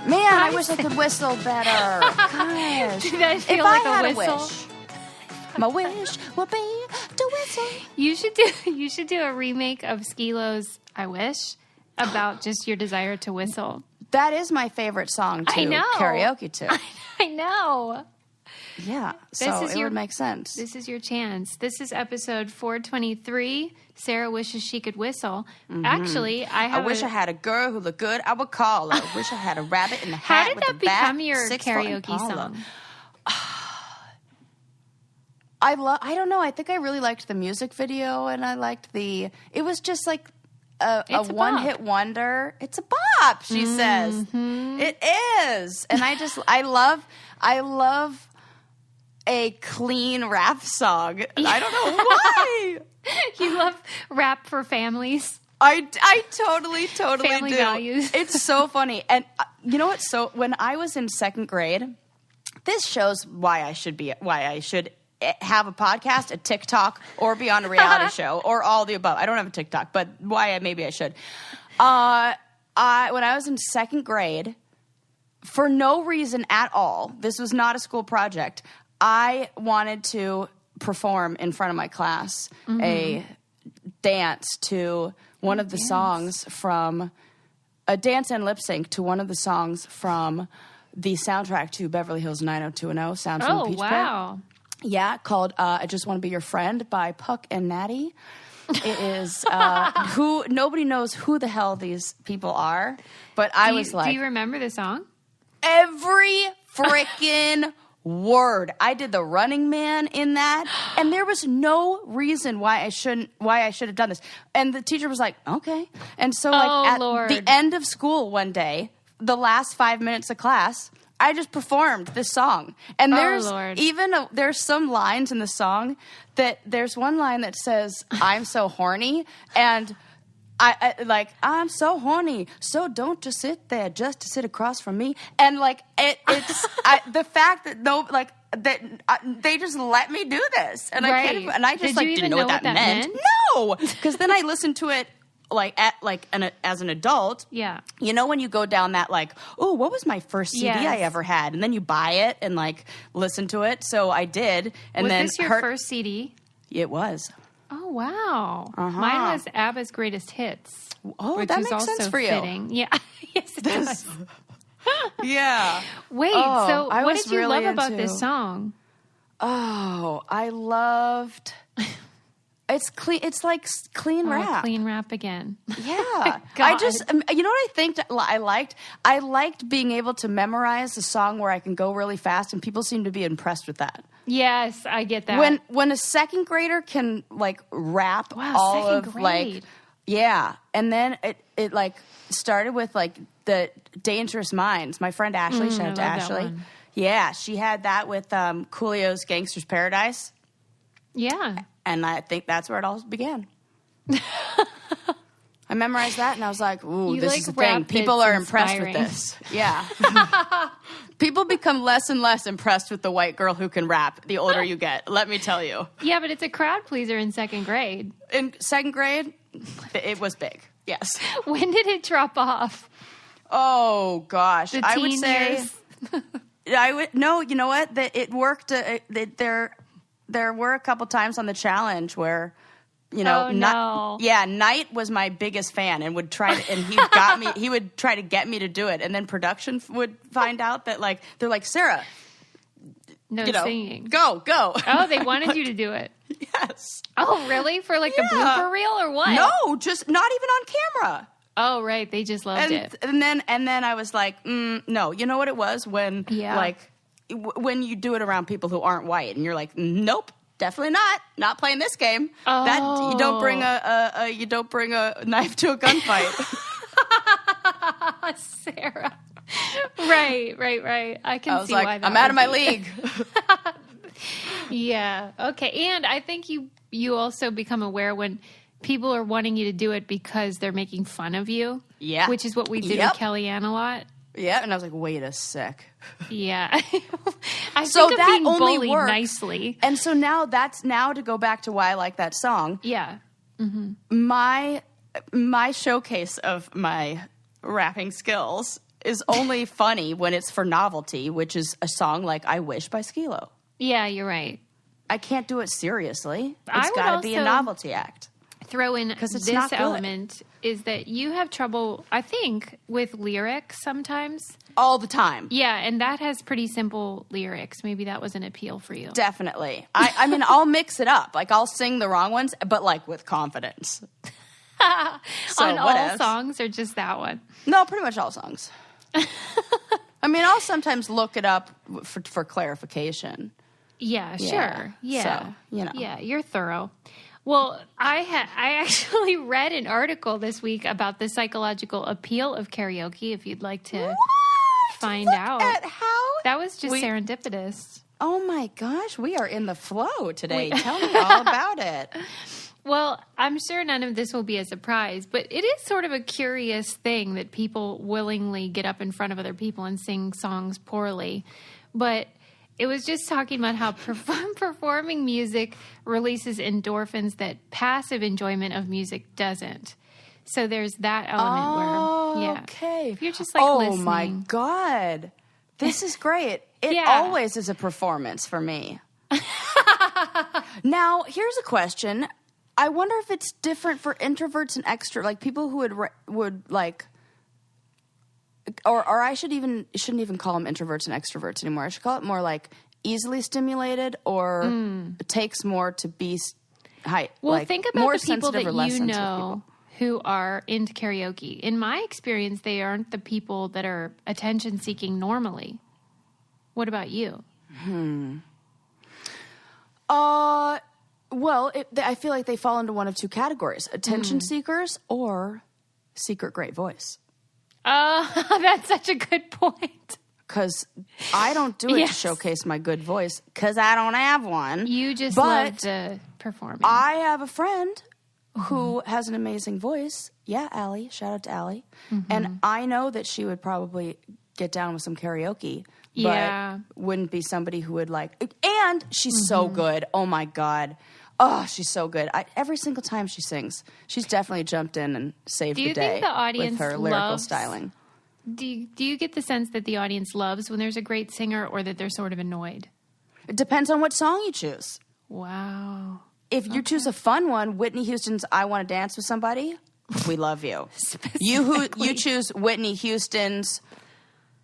Man, I wish I could whistle better. Gosh. Did that feel If like I had a whistle? wish, my wish would be to whistle. You should do a remake of Skilo's "I Wish" about just your desire to whistle. That is my favorite song to I know. karaoke to. I know. Yeah, so it would make sense. This is your chance. This is episode 423. Sarah wishes she could whistle. Mm-hmm. Actually, I wish I had a girl who looked good. I would call her. I wish I had a rabbit in the hat. How did with that the bat, become your 6-foot karaoke Impala. song? I don't know. I think I really liked the music video, and I liked it was just like a one-hit wonder. It's a bop, she says. It is. And I love a clean rap song. I don't know why. You love rap for families. I totally Family do. values. It's so funny. And you know what? So when I was in second grade, this shows why I should have a podcast, a TikTok, or be on a reality show, or all the above. I don't have a TikTok, but maybe I should. When I was in second grade, for no reason at all, this was not a school project, I wanted to perform in front of my class a dance to one of the songs from a dance and lip sync to one of the songs from the soundtrack to Beverly Hills 90210, Sounds from the Peach Pit. Wow. Yeah, called I Just Want to Be Your Friend by Puck and Natty. It is who nobody knows who the hell these people are, but I was like, do you remember the song? Every freaking word. I did the Running Man in that, and there was no reason why I should have done this. And the teacher was like, "Okay." And so, at the end of school one day, the last 5 minutes of class, I just performed this song. And there's there's some lines in the song that there's one line that says, "I'm so horny," and I'm so horny, so don't just sit there just to sit across from me. And it's the fact that they just let me do this, and I just didn't know what that meant. No, because then I listened to it as an adult. Yeah, you know when you go down that oh, what was my first CD I ever had, and then you buy it and listen to it. So I did, and was this your first CD? It was. Oh, wow. Mine was ABBA's Greatest Hits. Oh, which that is makes also sense for you. Fitting. Yeah. Yes, it does. Yeah. Wait, so what did you love about this song? Oh, I loved... It's clean. It's like clean rap. Clean rap again. Yeah. I just, you know what I think I liked? I liked being able to memorize a song where I can go really fast, and people seem to be impressed with that. Yes, I get that. When a second grader can rap all of yeah, and then it started with the Dangerous Minds. My friend Ashley, shout out to Ashley. Yeah, she had that with Coolio's Gangster's Paradise. Yeah. And I think that's where it all began. I memorized that, and I was like, ooh, this is the thing. People are impressed with this. Yeah. People become less and less impressed with the white girl who can rap the older you get, let me tell you. Yeah, but it's a crowd pleaser in second grade. In second grade, it was big, yes. When did it drop off? Oh, gosh. I would say... No, you know what? It worked. There were a couple times on the challenge where... Knight was my biggest fan and would try to, and he would try to get me to do it. And then production would find out that they're like, Sarah, singing. Go. Oh, they wanted you to do it. Yes. Oh, really? For a blooper reel or what? No, just not even on camera. Oh, right. They just loved it. And then I was like, no, you know what it was when when you do it around people who aren't white and you're like, nope. Definitely not playing this game. Oh. That you don't bring a knife to a gunfight. Sarah. Right. I can see why that I'm out of my league. Yeah. Okay. And I think you also become aware when people are wanting you to do it because they're making fun of you. Yeah. Which is what we did with Kellyanne a lot. Yeah, and I was like, wait a sec. Yeah. I so think of that being only bullied works nicely. And so now to go back to why I like that song. Yeah. Mm-hmm. My showcase of my rapping skills is only funny when it's for novelty, which is a song like I Wish by Skilo. Yeah, you're right. I can't do it seriously. I It's would got to be a also novelty act. Throw in it's this not good. element is that you have trouble, I think, with lyrics sometimes. All the time. Yeah, and that has pretty simple lyrics. Maybe that was an appeal for you. Definitely. I mean, I'll mix it up. Like, I'll sing the wrong ones, but, like, with confidence. So, on all songs or just that one? No, pretty much all songs. I mean, I'll sometimes look it up for clarification. Yeah, sure. Yeah. So, you know. Yeah, you're thorough. Well, I actually read an article this week about the psychological appeal of karaoke, if you'd like to find out. At how? That was just serendipitous. Oh my gosh, we are in the flow today. Tell me all about it. Well, I'm sure none of this will be a surprise, but it is sort of a curious thing that people willingly get up in front of other people and sing songs poorly. But it was just talking about how performing music releases endorphins that passive enjoyment of music doesn't. So there's that element where, okay. if you're just like listening. Oh my God. This is great. It Yeah. always is a performance for me. Now, here's a question. I wonder if it's different for introverts and extroverts, like people who would like, or I shouldn't even call them introverts and extroverts anymore. I should call it more like easily stimulated, or it takes more to be Well, like, think about more the people sensitive or that less you sensitive know who are into karaoke. In my experience, they aren't the people that are attention-seeking normally. What about you? Well, I feel like they fall into one of two categories: attention seekers or secret great voice. That's such a good point. Because I don't do it to Yes. showcase my good voice, because I don't have one. You just But love the performing. I have a friend who has an amazing voice. Yeah, Allie. Shout out to Allie. And I know that she would probably get down with some karaoke, but Yeah. wouldn't be somebody who would like. And she's so good. Oh my God. Oh, she's so good. Every single time she sings, she's definitely jumped in and saved Do you the day think the audience with her lyrical loves- styling. Do you get the sense that the audience loves when there's a great singer, or that they're sort of annoyed? It depends on what song you choose. Wow. If you choose a fun one, Whitney Houston's "I Want to Dance with Somebody," we love you. You choose Whitney Houston's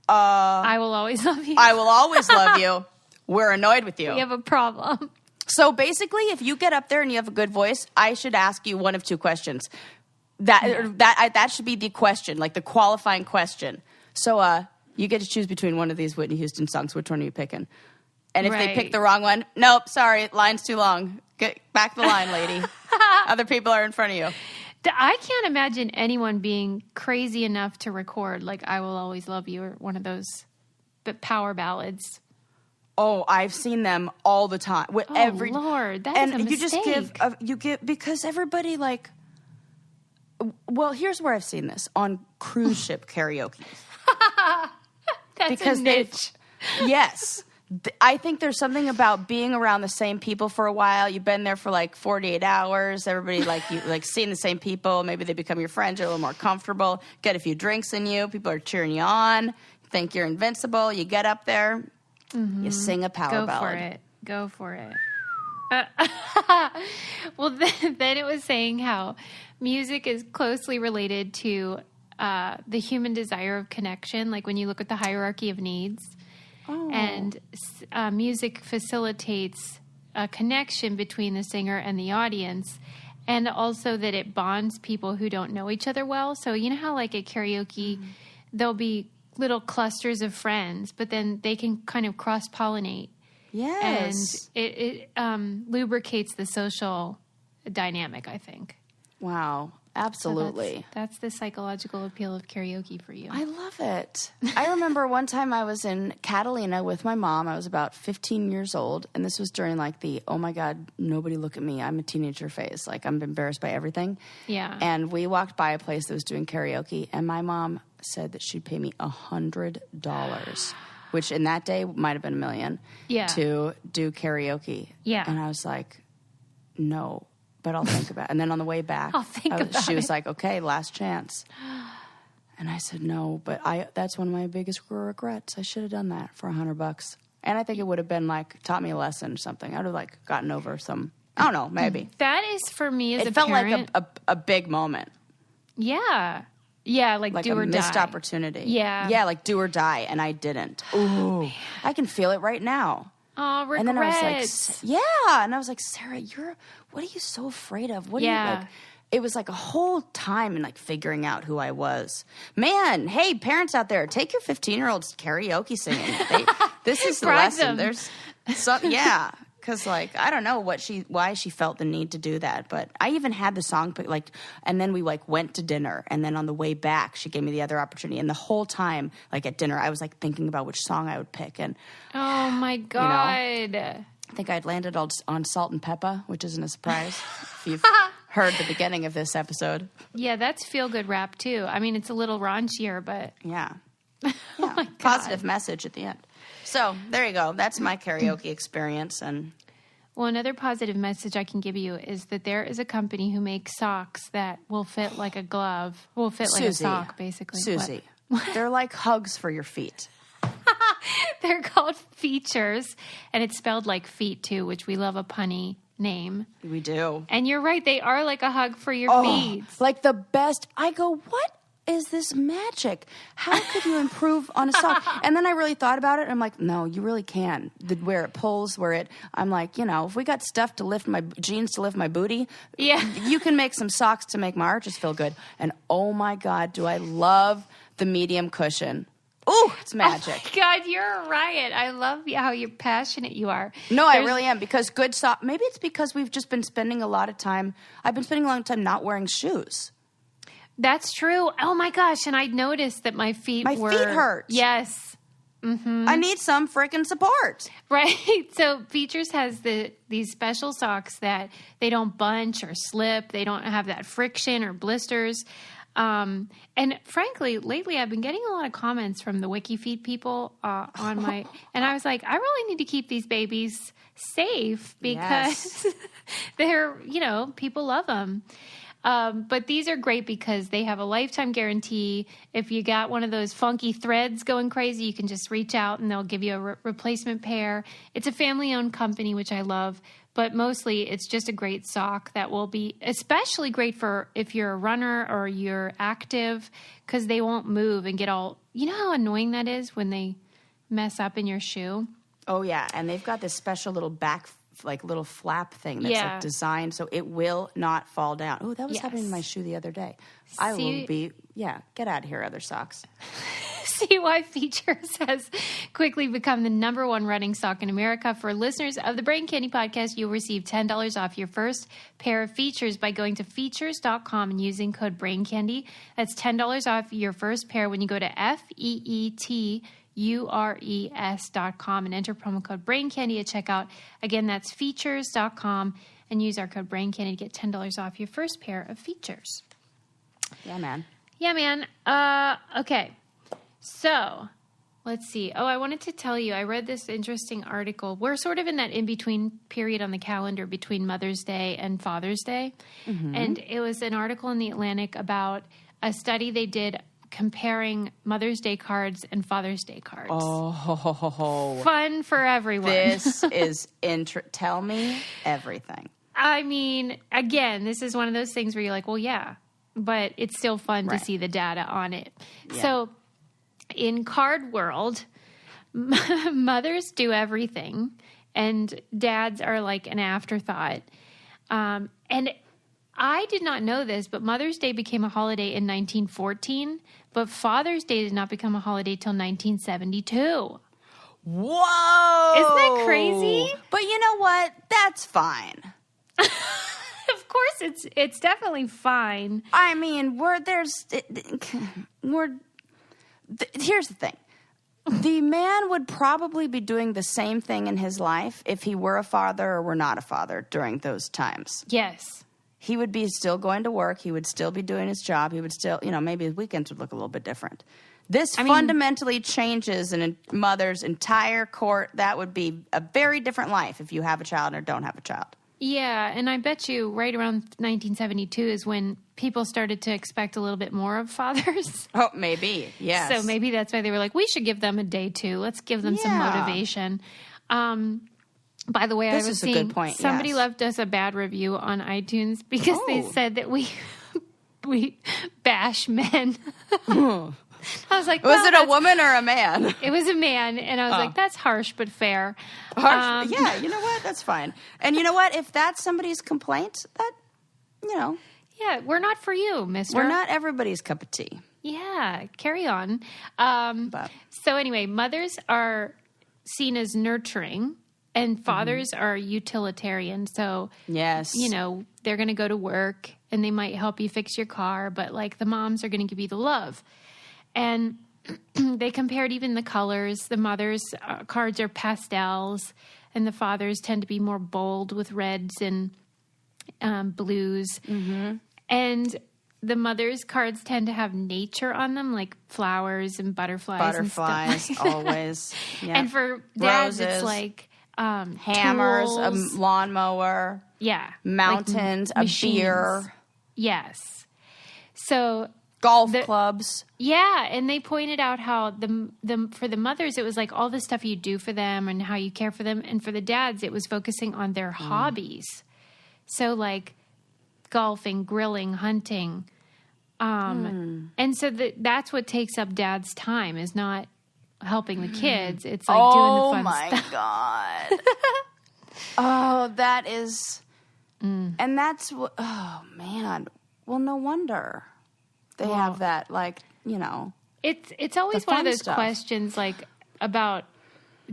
I Will Always Love You. "I Will Always Love You," we're annoyed with you. We have a problem. So basically, if you get up there and you have a good voice, I should ask you one of two questions. That should be the question, like the qualifying question. So you get to choose between one of these Whitney Houston songs. Which one are you picking? And if they pick Right. the wrong one, nope, sorry, line's too long. Get back the line, lady. Other people are in front of you. I can't imagine anyone being crazy enough to record like "I Will Always Love You" or one of those power ballads. Oh, I've seen them all the time. With every Lord, that and is a you just mistake. give because everybody like. Well, here's where I've seen this on cruise ship karaoke. That's Because a niche. Yes. I think there's something about being around the same people for a while. You've been there for like 48 hours. Everybody seeing the same people. Maybe they become your friends. You're a little more comfortable. Get a few drinks in you. People are cheering you on. Think you're invincible. You get up there. You sing a power ballad. Go for it. Well, then it was saying how music is closely related to the human desire of connection. Like when you look at the hierarchy of needs, and music facilitates a connection between the singer and the audience, and also that it bonds people who don't know each other well. So you know how like at karaoke, there'll be little clusters of friends, but then they can kind of cross-pollinate. Yes. And it lubricates the social dynamic, I think. Wow. So Absolutely. that's the psychological appeal of karaoke for you. I love it. I remember one time I was in Catalina with my mom. I was about 15 years old, and this was during like the, oh my God, nobody look at me, I'm a teenager phase. Like I'm embarrassed by everything. Yeah. And we walked by a place that was doing karaoke, and my mom said that she'd pay me $100, which in that day might have been $1 million, to do karaoke. Yeah. And I was like, no. But I'll think about it. And then on the way back, I'll think about she was it. like, okay, last chance. And I said, no, but that's one of my biggest regrets. I should have done that for $100. And I think it would have been like, taught me a lesson or something. I would have like gotten over some, I don't know, maybe. That is for me as a parent. It felt like a big moment. Yeah. Yeah, like do or die. Like a missed opportunity. Yeah. Yeah, like do or die, and I didn't. Ooh. I can feel it right now. Oh, regrets. And then I was like, yeah. And I was like, Sarah, what are you so afraid of? What are you like? It was like a whole time in like figuring out who I was. Man, hey, parents out there, take your 15-year-olds karaoke singing. This is the lesson. There's some, yeah. Because, like, I don't know why she felt the need to do that. But I even had the song, like, and then we, like, went to dinner. And then on the way back, she gave me the other opportunity. And the whole time, like, at dinner, I was, like, thinking about which song I would pick. And oh, my God. You know, I think I'd landed on Salt and Pepper, which isn't a surprise if you've heard the beginning of this episode. Yeah, that's feel-good rap, too. I mean, it's a little raunchier, but... Yeah. Oh, my God. Positive message at the end. So, there you go. That's my karaoke experience. And well, another positive message I can give you is that there is a company who makes socks that will fit like a glove. Will fit like Susie, a sock, basically. Susie. They're like hugs for your feet. They're called Features, and it's spelled like feet, too, which we love a punny name. We do. And you're right. They are like a hug for your feet. Like the best. I go, what is this magic? How could you improve on a sock? And then I really thought about it, and I'm like, no, you really can. Where it pulls, I'm like, if we got stuff to lift my jeans to lift my booty, you can make some socks to make my arches feel good. And oh my God, do I love the medium cushion. Ooh, it's magic. Oh my God, you're a riot. I love how you're passionate you are. No, I really am, because good sock. Maybe it's because we've just been spending a lot of time. I've been spending a lot of time not wearing shoes. That's true. Oh my gosh. And I noticed that my feet hurt. Yes. Mm-hmm. I need some freaking support. Right. So Features has these special socks that they don't bunch or slip. They don't have that friction or blisters. And frankly, lately I've been getting a lot of comments from the WikiFeet people on my, and I was like, I really need to keep these babies safe because they're, people love them. But these are great because they have a lifetime guarantee. If you got one of those funky threads going crazy, you can just reach out and they'll give you a replacement pair. It's a family-owned company, which I love. But mostly it's just a great sock that will be especially great for if you're a runner or you're active, because they won't move and get all, how annoying that is when they mess up in your shoe. Oh, yeah. And they've got this special little little flap thing that's like designed so it will not fall down. Oh, that was happening in my shoe the other day. I will be, get out of here, other socks. See why Features has quickly become the #1 running sock in America. For listeners of the Brain Candy podcast, you'll receive $10 off your first pair of Features by going to features.com and using code BRAINCANDY. That's $10 off your first pair when you go to FEETURES.com and enter promo code BRAINCANDY at checkout. Again, that's features.com and use our code BRAINCANDY to get $10 off your first pair of Features. Yeah, man. Yeah, man. Okay. So, let's see. Oh, I wanted to tell you, I read this interesting article. We're sort of in that in-between period on the calendar between Mother's Day and Father's Day. Mm-hmm. And it was an article in The Atlantic about a study they did comparing Mother's Day cards and Father's Day cards. Oh. Fun for everyone. This is tell me everything. I mean, again, this is one of those things where you're like, well, yeah, but it's still fun to see the data on it. Yeah. So, in card world, mothers do everything, and dads are like an afterthought. And I did not know this, but Mother's Day became a holiday in 1914, but Father's Day did not become a holiday till 1972. Whoa! Isn't that crazy? But you know what? That's fine. Of course, it's definitely fine. I mean, here's the thing. The man would probably be doing the same thing in his life if he were a father or were not a father during those times. Yes. He would be still going to work. He would still be doing his job. He would still, maybe his weekends would look a little bit different. This fundamentally changes a mother's entire court. That would be a very different life if you have a child or don't have a child. Yeah, and I bet you right around 1972 is when people started to expect a little bit more of fathers. Oh, maybe. Yes. So maybe that's why they were like, we should give them a day too. Let's give them some motivation. By the way, This I was is a seeing good point, somebody yes. left us a bad review on iTunes because they said that we bash men. I was like, was it a woman or a man? It was a man, and I was like, that's harsh but fair. Yeah, you know what? That's fine. And you know what? If that's somebody's complaint, that, Yeah, we're not for you, mister. we're not everybody's cup of tea. Yeah, carry on. But So anyway, mothers are seen as nurturing, and fathers are utilitarian. So, yes. they're going to go to work, and they might help you fix your car, but like the moms are going to give you the love. And they compared even the colors. The mothers' cards are pastels, and the fathers tend to be more bold with reds and blues. Mm-hmm. And the mothers' cards tend to have nature on them, like flowers and butterflies and stuff like always. Yeah. And for dads, Roses, it's like hammers, tools. a lawnmower, mountains, like a beer, Yes. So golf clubs. Yeah, and they pointed out how the for the mothers it was like all the stuff you do for them and how you care for them, and for the dads it was focusing on their hobbies. So like golfing, grilling, hunting, and so that's what takes up dad's time is not helping the kids. It's like doing the fun stuff. Oh my god! Oh, that is, and that's what. Oh man! Well, no wonder. They have that, like, It's always the one of fun those stuff. questions, like, about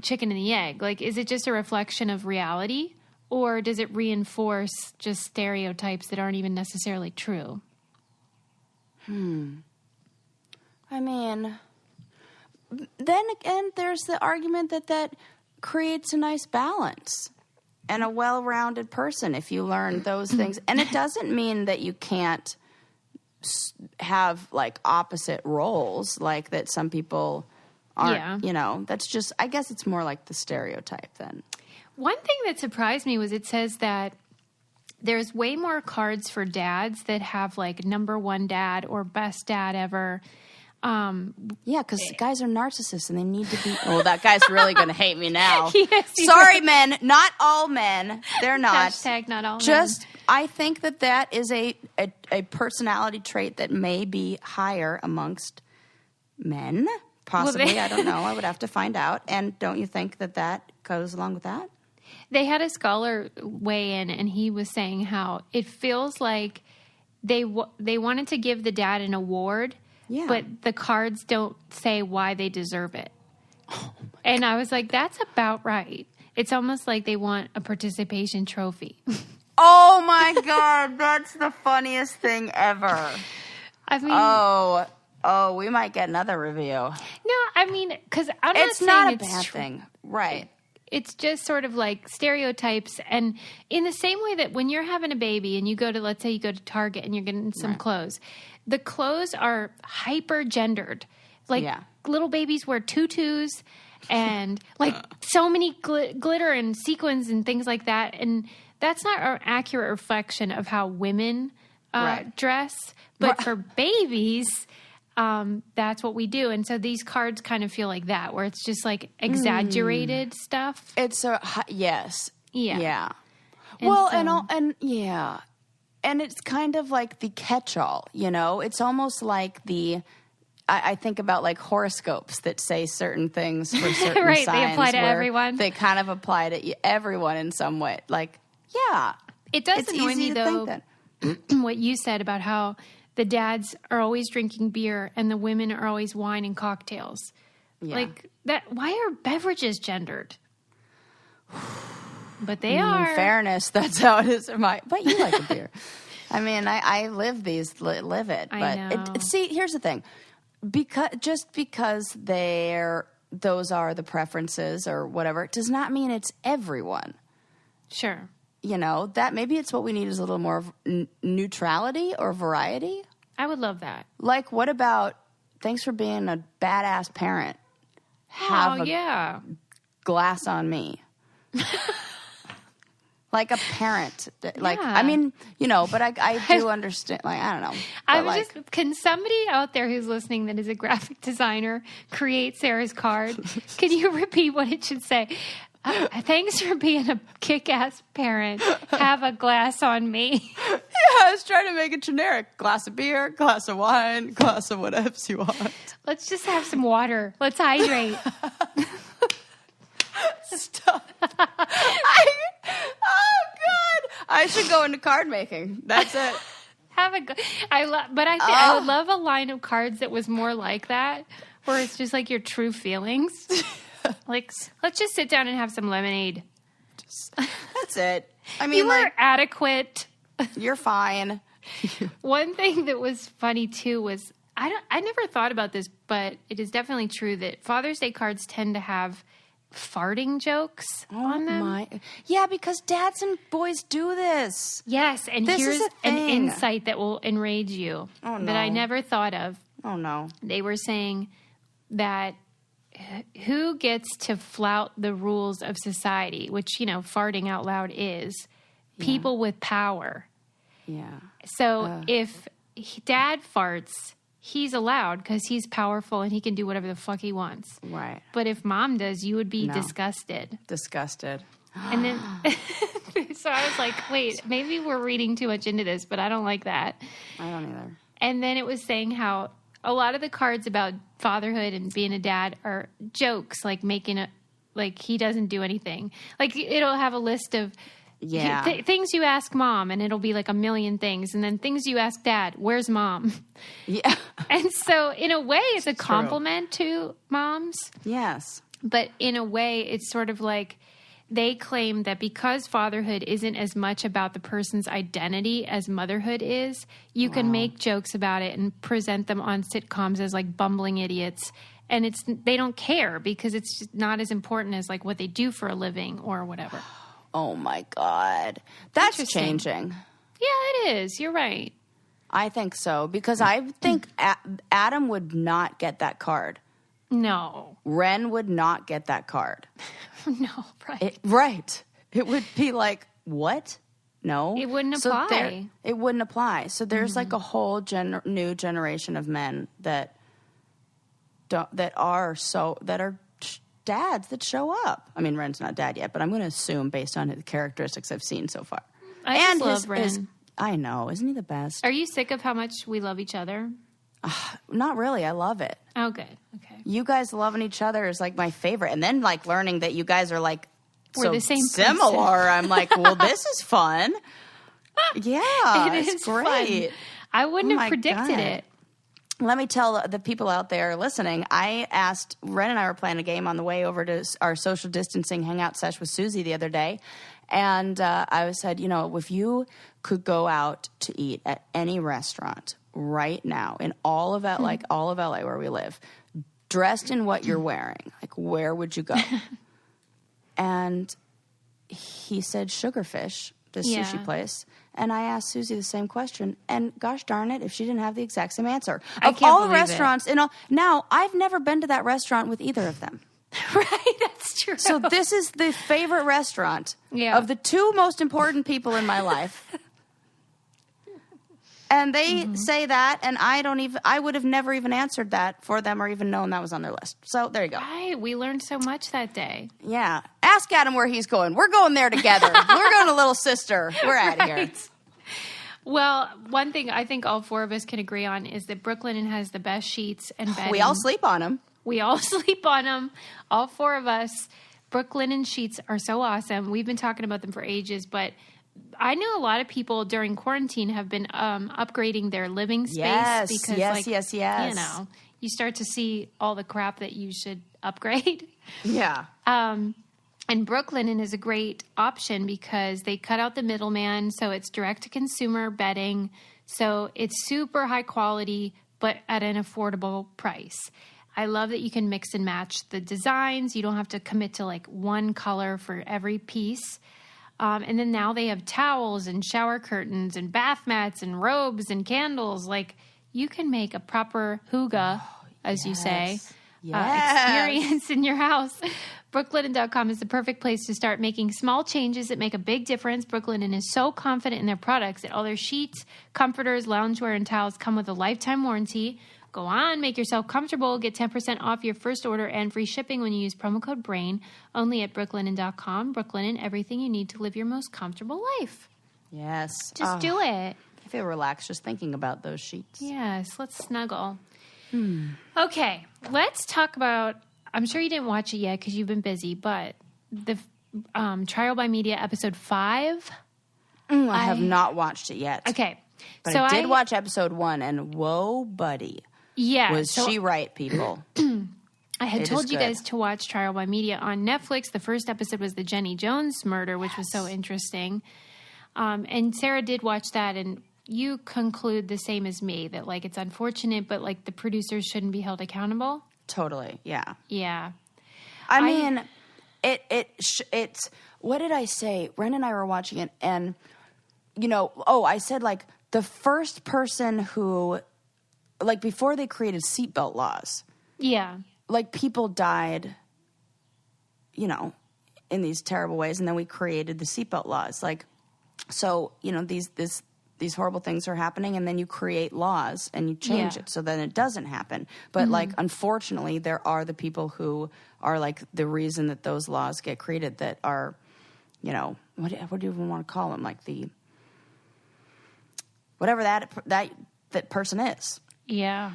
chicken and the egg. Like, is it just a reflection of reality, or does it reinforce just stereotypes that aren't even necessarily true? I mean, then again, there's the argument that creates a nice balance and a well-rounded person if you learn those things. And it doesn't mean that you can't have like opposite roles, like that some people aren't, that's just, I guess it's more like the stereotype then. One thing that surprised me was it says that there's way more cards for dads that have like number one dad or best dad ever. Yeah, because guys are narcissists and they need to be. Oh, that guy's really going to hate me now. Yes, Sorry, men. Not all men. They're not. Hashtag not all Just, men. I think that is a personality trait that may be higher amongst men. Possibly. I don't know. I would have to find out. And don't you think that goes along with that? They had a scholar weigh in, and he was saying how it feels like they wanted to give the dad an award. Yeah. But the cards don't say why they deserve it. And I was like, that's about right. It's almost like they want a participation trophy. Oh, my God. That's the funniest thing ever. I mean... Oh, we might get another review. No, I mean, because I'm it's not saying not a bad thing. Right. It's just sort of like stereotypes. And in the same way that when you're having a baby and you go to, let's say you go to Target and you're getting some clothes, the clothes are hyper gendered. Like little babies wear tutus and like so many glitter and sequins and things like that. And that's not an accurate reflection of how women dress. But for babies, that's what we do. And so these cards kind of feel like that, where it's just like exaggerated stuff. It's yes. Yeah. And Well, so, and it's kind of like the catch-all, It's almost like I think about like horoscopes that say certain things for certain right, signs. they apply to everyone. They kind of apply to everyone in some way. Like, it does it's annoy easy me, to though, think what you said about how the dads are always drinking beer and the women are always wine and cocktails. Yeah. Like that. Why are beverages gendered? But they are. In fairness, that's how it is. But you like a beer. I mean, I live it. But I know. See, here's the thing. Because those are the preferences or whatever, it does not mean it's everyone. Sure. That maybe it's what we need is a little more neutrality or variety. I would love that. Like, what about, thanks for being a badass parent. Have a glass on me. like a parent. Like, Yeah. I mean, but I do understand. Like, I don't know. Can somebody out there who's listening that is a graphic designer create Sarah's card? Can you repeat what it should say? Thanks for being a kick-ass parent. Have a glass on me. Yeah, I was trying to make it generic. Glass of beer, glass of wine, glass of whatever you want. Let's just have some water. Let's hydrate. Stop. Oh, God. I should go into card making. That's it. But I would love a line of cards that was more like that, where it's just like your true feelings. Like, let's just sit down and have some lemonade. That's it. I mean, You were adequate. You're fine. One thing that was funny too was I never thought about this, but it is definitely true that Father's Day cards tend to have farting jokes on them. Yeah, because dads and boys do this. Yes, and This here's is a an thing. insight that will enrage you that I never thought of. Oh, no. They were saying that who gets to flout the rules of society, which, farting out loud is, people with power. Yeah. So if dad farts, he's allowed because he's powerful and he can do whatever the fuck he wants. Right. But if mom does, you would be disgusted. Disgusted. And then, so I was like, wait, maybe we're reading too much into this, but I don't like that. I don't either. And then it was saying how a lot of the cards about fatherhood and being a dad are jokes, like like he doesn't do anything. Like it'll have a list of things you ask mom, and it'll be like a million things. And then things you ask dad, where's mom? Yeah. And so in a way, it's a compliment to moms. Yes. But in a way, it's sort of like they claim that because fatherhood isn't as much about the person's identity as motherhood is, you can make jokes about it and present them on sitcoms as like bumbling idiots. And they don't care because it's just not as important as like what they do for a living or whatever. Oh, my God. That's changing. Yeah, it is. You're right. I think so, because I think Adam would not get that card. No. Ren would not get that card. No, right. Right. It would be like, what? No. It wouldn't apply. It wouldn't apply. So there's like a whole new generation of men that are dads that show up. I mean, Ren's not dad yet, but I'm going to assume based on the characteristics I've seen so far. I just love Ren. I know. Isn't he the best? Are you sick of how much we love each other? Not really. I love it. Oh, good. Okay. You guys loving each other is like my favorite. And then like learning that you guys are like we're the same similar. person. I'm like, well, this is fun. Yeah, it's great. Fun. I wouldn't have predicted it. Let me tell the people out there listening, I asked, Ren and I were playing a game on the way over to our social distancing hangout sesh with Susie the other day. And I said, if you could go out to eat at any restaurant right now in all of LA where we live, dressed in what you're wearing, like where would you go? And he said Sugarfish, the sushi place. And I asked Susie the same question. And gosh darn it, if she didn't have the exact same answer. Of all the restaurants, now I've never been to that restaurant with either of them. Right, that's true. So this is the favorite restaurant of the two most important people in my life. And they say that, and I would have never even answered that for them or even known that was on their list. So there you go. Right, we learned so much that day. Yeah. Ask Adam where he's going. We're going there together. We're going to Little Sister. We're out of here. Well, one thing I think all four of us can agree on is that Brooklinen has the best sheets and bedding. We all sleep on them. We all sleep on them. All four of us. Brooklinen sheets are so awesome. We've been talking about them for ages, but I know a lot of people during quarantine have been upgrading their living space because, yes. you start to see all the crap that you should upgrade. Yeah. And Brooklinen is a great option because they cut out the middleman, so it's direct-to-consumer bedding. So it's super high quality, but at an affordable price. I love that you can mix and match the designs. You don't have to commit to like one color for every piece. And then now they have towels and shower curtains and bath mats and robes and candles. Like you can make a proper hygge, as you say, experience in your house. Brooklinen.com is the perfect place to start making small changes that make a big difference. Brooklinen is so confident in their products that all their sheets, comforters, loungewear, and towels come with a lifetime warranty. Go on, make yourself comfortable. Get 10% off your first order and free shipping when you use promo code BRAIN. Only at Brooklinen.com. Brooklinen, everything you need to live your most comfortable life. Yes. Just do it. I feel relaxed just thinking about those sheets. Yes, let's snuggle. Okay, let's talk about, I'm sure you didn't watch it yet because you've been busy, but the Trial by Media episode 5. I have not watched it yet. Okay. But so I did watch episode 1, and whoa, buddy. Yeah. Was she right, people? I had It told is you good. guys to watch Trial by Media on Netflix. The first episode was the Jenny Jones murder, which was so interesting. And Sarah did watch that, and you conclude the same as me, that, like, it's unfortunate, but, like, the producers shouldn't be held accountable. Totally, yeah. Yeah. I mean, it's, what did I say? Ren and I were watching it, and, you know, I said, like, the first person who, like, before they created seatbelt laws, Yeah. like, people died, you know, in these terrible ways, and then we created the seatbelt laws. Like, so, you know, these horrible things are happening, and then you create laws and you change Yeah. it so then it doesn't happen. But, like, unfortunately, there are the people who are, like, the reason that those laws get created that are, you know, what do you even want to call them? Like, the, whatever that person is. Yeah.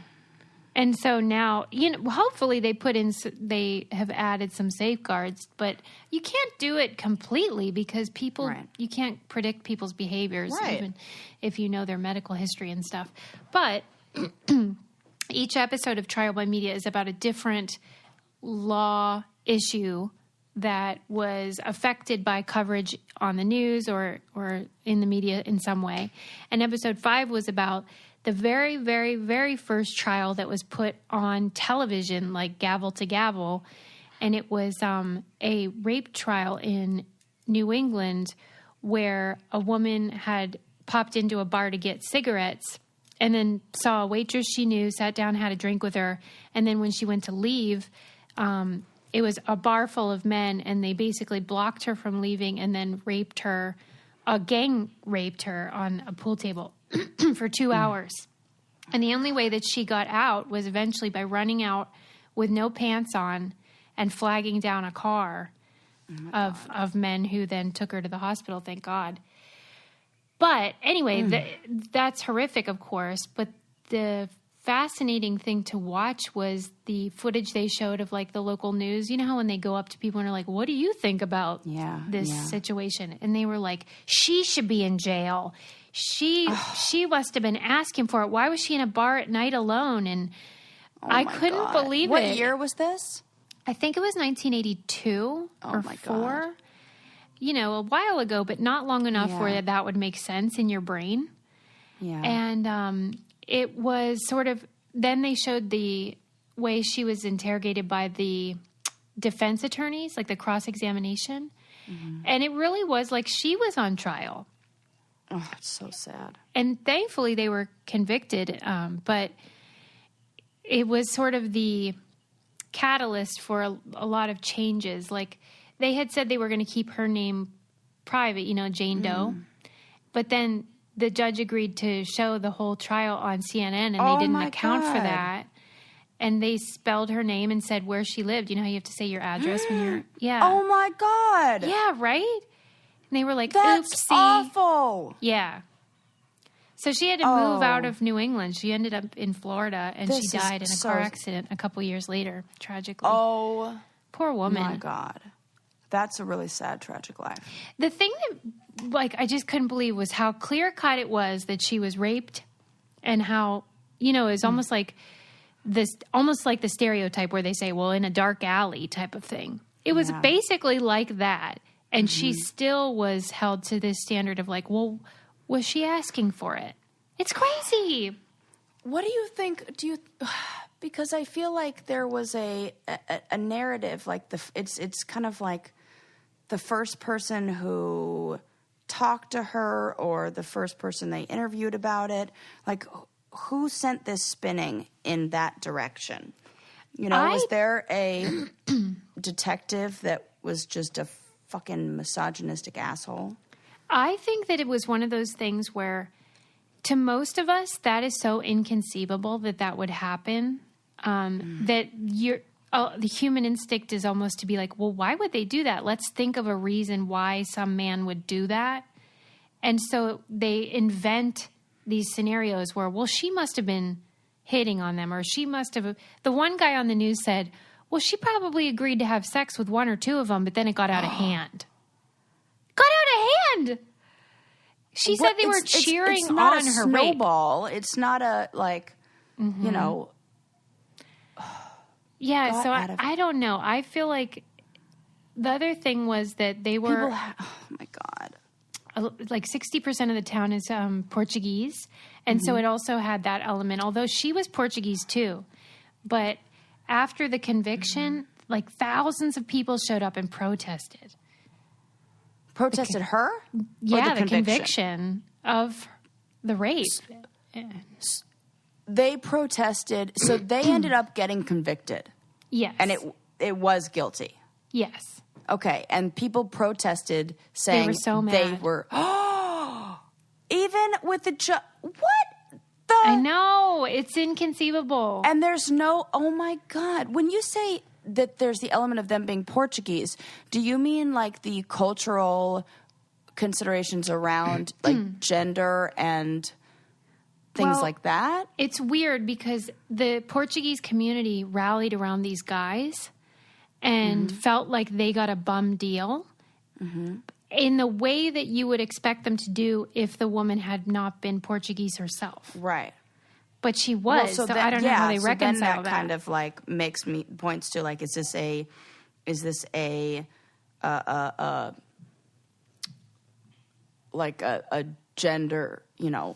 And so now, you know, hopefully they have added some safeguards, but you can't do it completely because people, Right. you can't predict people's behaviors, Right. even if you know their medical history and stuff. But each episode of Trial by Media is about a different law issue that was affected by coverage on the news or in the media in some way. And episode 5 was about the very, very, very first trial that was put on television, like gavel to gavel. And it was a rape trial in New England where a woman had popped into a bar to get cigarettes and then saw a waitress she knew, sat down, had a drink with her. And then when she went to leave, it was a bar full of men, and they basically blocked her from leaving and then raped her. A gang raped her on a pool table for 2 hours. And the only way that she got out was eventually by running out with no pants on and flagging down a car of men who then took her to the hospital, thank God. But anyway, that's horrific, of course. But the fascinating thing to watch was the footage they showed of, like, the local news. You know how when they go up to people and are like, what do you think about this situation? And they were like, she should be in jail. She must have been asking for it. Why was she in a bar at night alone? And I couldn't believe it. What year was this? I think it was 1982 or 4. You know, a while ago, but not long enough where that would make sense in your brain. Yeah. And it was sort of, then they showed the way she was interrogated by the defense attorneys, like the cross-examination. Mm-hmm. And it really was like she was on trial. Oh, it's so sad. And thankfully they were convicted, but it was sort of the catalyst for a lot of changes. Like, they had said they were going to keep her name private, you know, Jane Doe. But then the judge agreed to show the whole trial on CNN, and they didn't account for that. And they spelled her name and said where she lived. You know how you have to say your address when you're... Yeah. Oh, my God. Yeah, right? And they were like, That's oopsie. awful. Yeah. So she had to move out of New England. She ended up in Florida, and she died in a car accident a couple years later, tragically. Oh. Poor woman. My God. That's a really sad, tragic life. The thing that, like, I just couldn't believe was how clear-cut it was that she was raped, and how, you know, it was almost like the stereotype where they say, well, in a dark alley type of thing. It was basically like that. And she still was held to this standard of, like, well, was she asking for it? It's crazy. What do you think? Because I feel like there was a narrative, like it's kind of like the first person who talked to her or the first person they interviewed about it. Like, who sent this spinning in that direction? Was there a detective that was just a fucking misogynistic asshole? I think that it was one of those things where, to most of us, that is so inconceivable that would happen. That the human instinct is almost to be like, well, why would they do that? Let's think of a reason why some man would do that. And so they invent these scenarios where, well, she must have been hitting on them, or she must have. The one guy on the news said, well, she probably agreed to have sex with one or two of them, but then it got out of hand. Got out of hand. She said they were cheering it's not on a her snowball. rape. It's not a Yeah, so I don't know. I feel like the other thing was that they were oh my God. like 60% of the town is Portuguese, and so it also had that element. Although she was Portuguese too, but after the conviction, like thousands of people showed up and protested. Protested her? Yeah, the conviction of the rape. They protested, so they ended up getting convicted. Yes. And it was guilty. Yes. Okay, and people protested saying they were so mad. They were, even with the what the? I know, it's inconceivable. And there's no, oh my God. When you say that there's the element of them being Portuguese, do you mean like the cultural considerations around like gender and things like that? It's weird because the Portuguese community rallied around these guys and felt like they got a bum deal in the way that you would expect them to do if the woman had not been Portuguese herself. Right. But she was, so I don't know how they reconcile then that. Kind of like points to like, is this a gender,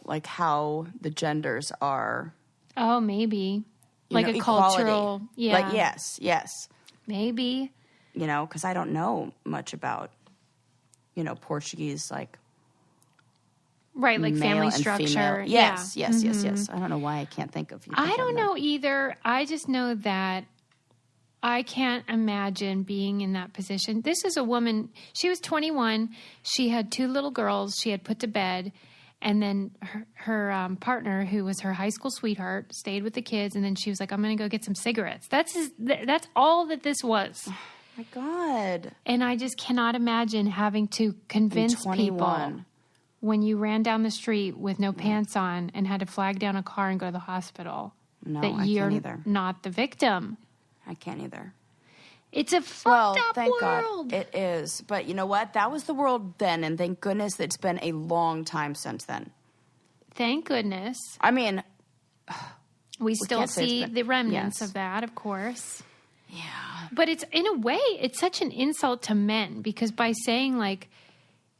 like how the genders are. Oh, maybe. Like a equality. Cultural, yeah. Like, yes. Maybe. Because I don't know much about, Portuguese, like. Right, like family structure. Female. Yes. I don't know why I can't think of. I don't know either. I just know that I can't imagine being in that position. This is a woman, she was 21. She had 2 little girls she had put to bed. And then her partner, who was her high school sweetheart, stayed with the kids. And then she was like, I'm going to go get some cigarettes. That's all that this was. Oh, my God. And I just cannot imagine having to convince people when you ran down the street with no pants on and had to flag down a car and go to the hospital that you're not the victim. I can't either. It's a fucked up thank world. God it is. But you know what? That was the world then, and thank goodness it's been a long time since then. Thank goodness. I mean, we still see the remnants of that, of course. Yeah. But it's, in a way, it's such an insult to men, because by saying, like,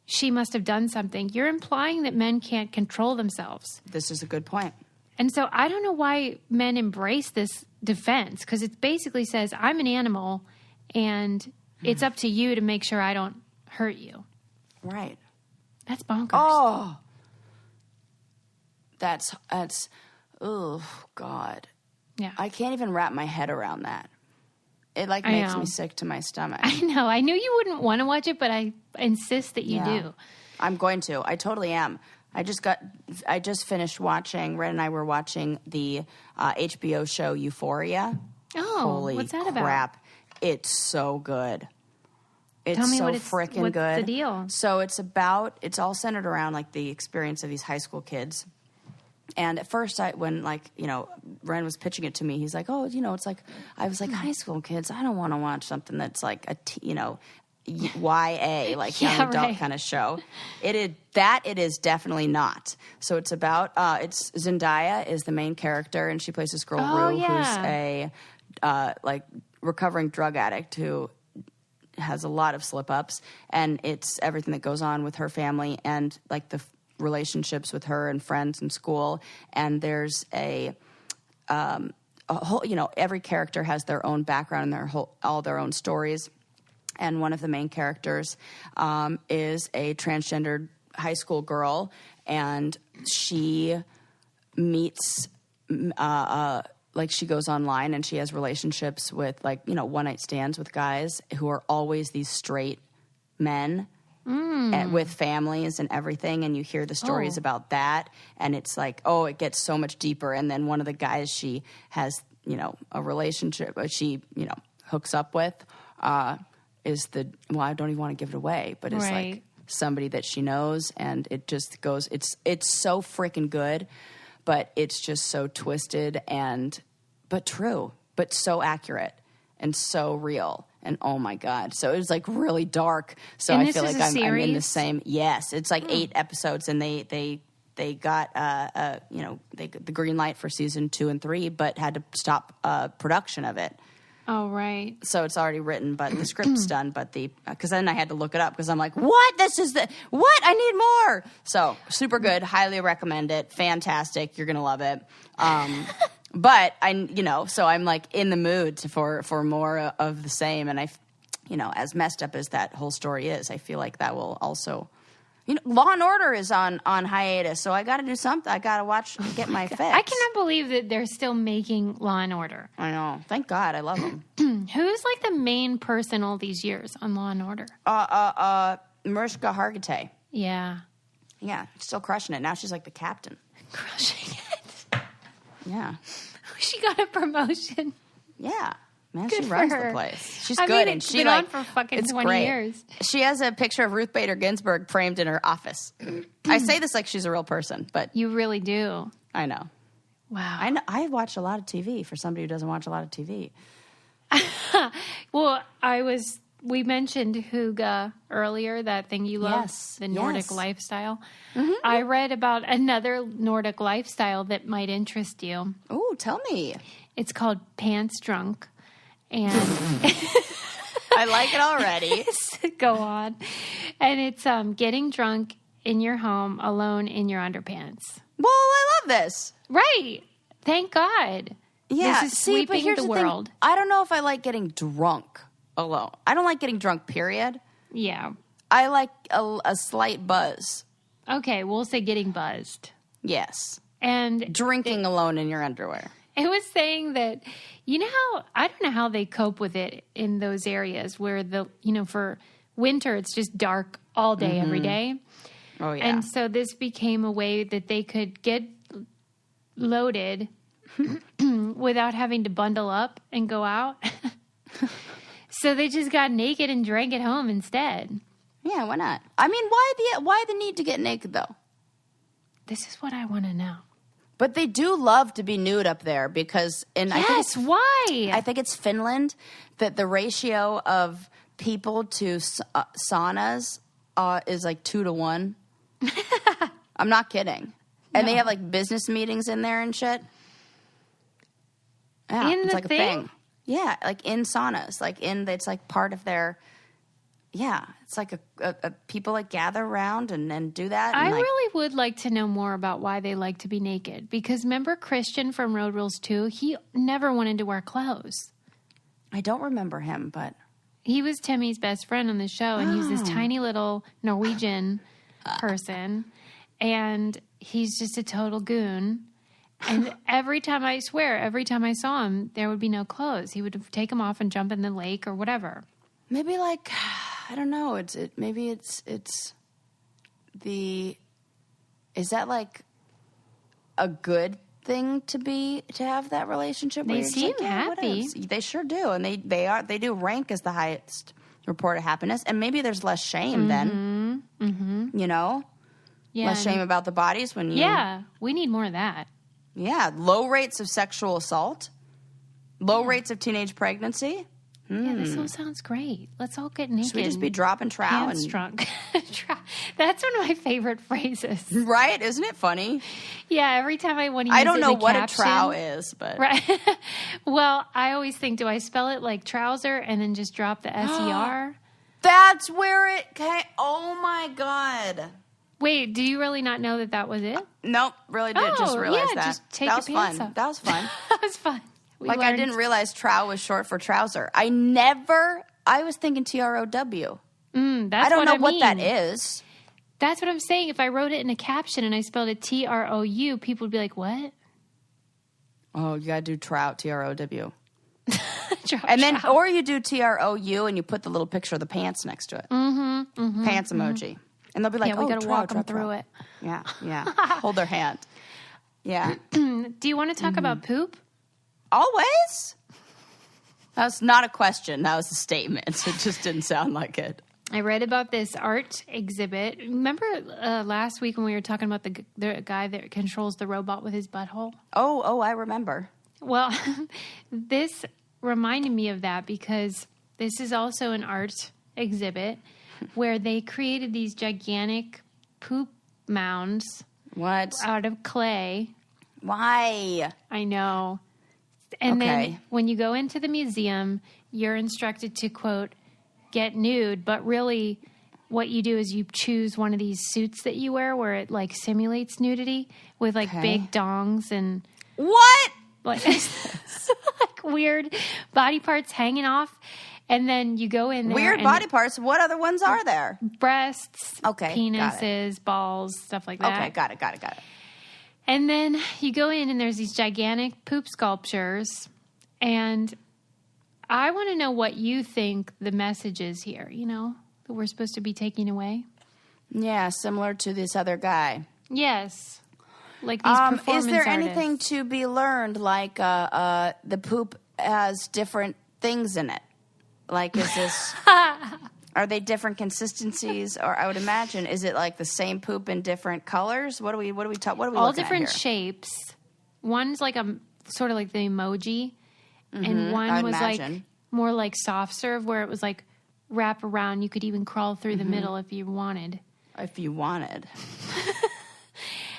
she must have done something, you're implying that men can't control themselves. This is a good point. And so I don't know why men embrace this defense, because it basically says, I'm an animal, and it's up to you to make sure I don't hurt you. Right. That's bonkers. Oh. That's, oh, God. Yeah. I can't even wrap my head around that. It, like, makes me sick to my stomach. I know. I knew you wouldn't want to watch it, but I insist that you do. I'm going to. I totally am. I just finished watching, Red and I were watching the HBO show Euphoria. Oh, holy what's that about? Crap. It's so good. It's Tell me so freaking good. What's the deal? So it's all centered around like the experience of these high school kids. And at first, when Ren was pitching it to me, he's like, "Oh, it's like," I was like, "High school kids, I don't want to watch something that's like a YA, like young adult kind of show." It is definitely not. So it's about it's Zendaya is the main character, and she plays this girl Rue, who's a recovering drug addict who has a lot of slip ups, and it's everything that goes on with her family and like the relationships with her and friends in school. And there's a whole, every character has their own background and all their own stories. And one of the main characters is a transgendered high school girl, and she meets like she goes online and she has relationships with like, you know, one night stands with guys who are always these straight men and with families and everything. And you hear the stories about that. And it's like, oh, it gets so much deeper. And then one of the guys she has, you know, a relationship, she, you know, hooks up with is I don't even want to give it away, but it's like somebody that she knows. And it just goes, it's so freaking good. But it's just so twisted but true, but so accurate and so real. And oh my God. So it was like really dark. So I feel like I'm in the same. Yes. It's like 8 episodes and they got, you know, the green light for season 2 and 3, but had to stop production of it. Oh, right. So it's already written, but the script's done, but because then I had to look it up because I'm like, what? What? I need more. So super good. Highly recommend it. Fantastic. You're going to love it. But so I'm like in the mood for more of the same. And you know, as messed up as that whole story is, I feel like that will also, you know, Law and Order is on hiatus. So I got to do something. I got to get my fix. I cannot believe that they're still making Law and Order. I know. Thank God. I love them. Who's like the main person all these years on Law and Order? Mariska Hargitay. Yeah. Yeah. Still crushing it. Now she's like the captain. Crushing it. Yeah. She got a promotion. Yeah. Man, Good she runs for her. the place. She's I good. mean, And it's she been like, on for fucking it's 20 great. years. She has a picture of Ruth Bader Ginsburg framed in her office. I say this like she's a real person, but You really do. I know. Wow. I know. I watch a lot of TV for somebody who doesn't watch a lot of TV. Well, we mentioned Hygge earlier, that thing you love, Yes, the Nordic yes. lifestyle. I read about another Nordic lifestyle that might interest you. Oh, tell me. It's called Pants Drunk. And I like it already. go on. And it's getting drunk in your home alone in your underpants. Well, I love this. Right. Thank God. Yeah. This is See, but sweeping here's the the world. thing. I don't know if I like getting drunk alone. I don't like getting drunk, period. Yeah. I like a slight buzz. Okay, we'll say getting buzzed. Yes. And Drinking alone in your underwear. it was saying that, you know how, I don't know how they cope with it in those areas where for winter, it's just dark all day, every day. Oh, yeah. And so this became a way that they could get loaded without having to bundle up and go out. So they just got naked and drank at home instead. Yeah, why not? I mean, why the need to get naked, though? This is what I want to know. But they do love to be nude up there because Yes, why? I think it's Finland that the ratio of people to saunas is like 2 to 1. I'm not kidding. And they have like business meetings in there and shit. Yeah, In it's the like thing? a thing. Yeah, like in saunas, it's like part of their. Yeah, it's like a people like gather around and do that. And I really would like to know more about why they like to be naked. Because remember Christian from Road Rules 2? He never wanted to wear clothes. I don't remember him, but He was Timmy's best friend on the show, and he's this tiny little Norwegian person, and he's just a total goon. And every time I saw him, there would be no clothes. He would take them off and jump in the lake or whatever. maybe like I don't know. Maybe it's is that like a good thing to have that relationship? They where you're just seem like, yeah, what happy. else? They sure do, and they do rank as the highest report of happiness, and maybe there's less shame then. You know, Yeah, less shame about the bodies when you. Yeah, we need more of that. Yeah, low rates of sexual assault, low rates of teenage pregnancy. Yeah, this all sounds great. Let's all get naked. Should we just be dropping trow pants and drunk? That's one of my favorite phrases. right? Isn't it funny? Yeah, every time I want to use I don't it know in a what caption, a trow is, but Right. Well, I always think, do I spell it like trouser and then just drop the S-E-R? that's where it came. Oh my god! Wait, do you really not know that was it? Nope, really did just realize yeah, that. just take that your was pants fun. off. That was fun. That was fun. We I learned- didn't realize trow was short for trouser. I was thinking TROW. That's I don't know what what that mean. is. That's what I'm saying. If I wrote it in a caption and I spelled it TROU, people would be like, what? Oh, you got to do trout, T-R-O-W. Trout, And then, trout. or you do T-R-O-U and you put the little picture of the pants next to it. Pants emoji. And they'll be like, Yeah, we got to walk them trout, through trout. it. Yeah. Hold their hand. Yeah. Do you want to talk about poop? Always? That was not a question. That was a statement. It just didn't sound like it. I read about this art exhibit. Remember last week when we were talking about the guy that controls the robot with his butthole? Oh, I remember. Well, this reminded me of that because this is also an art exhibit where they created these gigantic poop mounds What? out of clay. Why? I know. And Okay. then when you go into the museum, you're instructed to, quote, get nude. But really what you do is you choose one of these suits that you wear where it like simulates nudity with like big dongs and What? like, like weird body parts hanging off. And then you go in there. Weird and body parts. What other ones are there? breasts, Okay, got penises, balls, stuff like that. Okay, got it. And then you go in and there's these gigantic poop sculptures. And I want to know what you think the message is here, you know, that we're supposed to be taking away. Yeah, similar to this other guy. Yes. Like these performance Is there artists. anything to be learned? Like the poop has different things in it. Like, is this? Are they different consistencies? Or I would imagine, is it like the same poop in different colors? What are we All looking at different here? shapes. One's like a sort of like the emoji, and I one would was imagine. like more like soft serve, where it was like wrap around. You could even crawl through the middle if you wanted. If you wanted.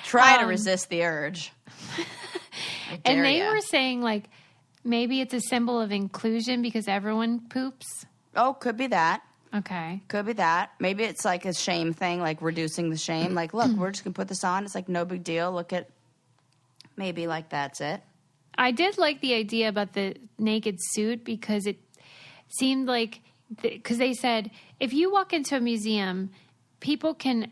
Try to resist the urge. I And dare they ya. were saying like maybe it's a symbol of inclusion because everyone poops. Oh, could be that. Okay. Could be that. Maybe it's like a shame thing, like reducing the shame. Like, look, we're just going to put this on. It's like no big deal. Look at, maybe like that's it. I did like the idea about the naked suit because it seemed like, because they said, if you walk into a museum, people can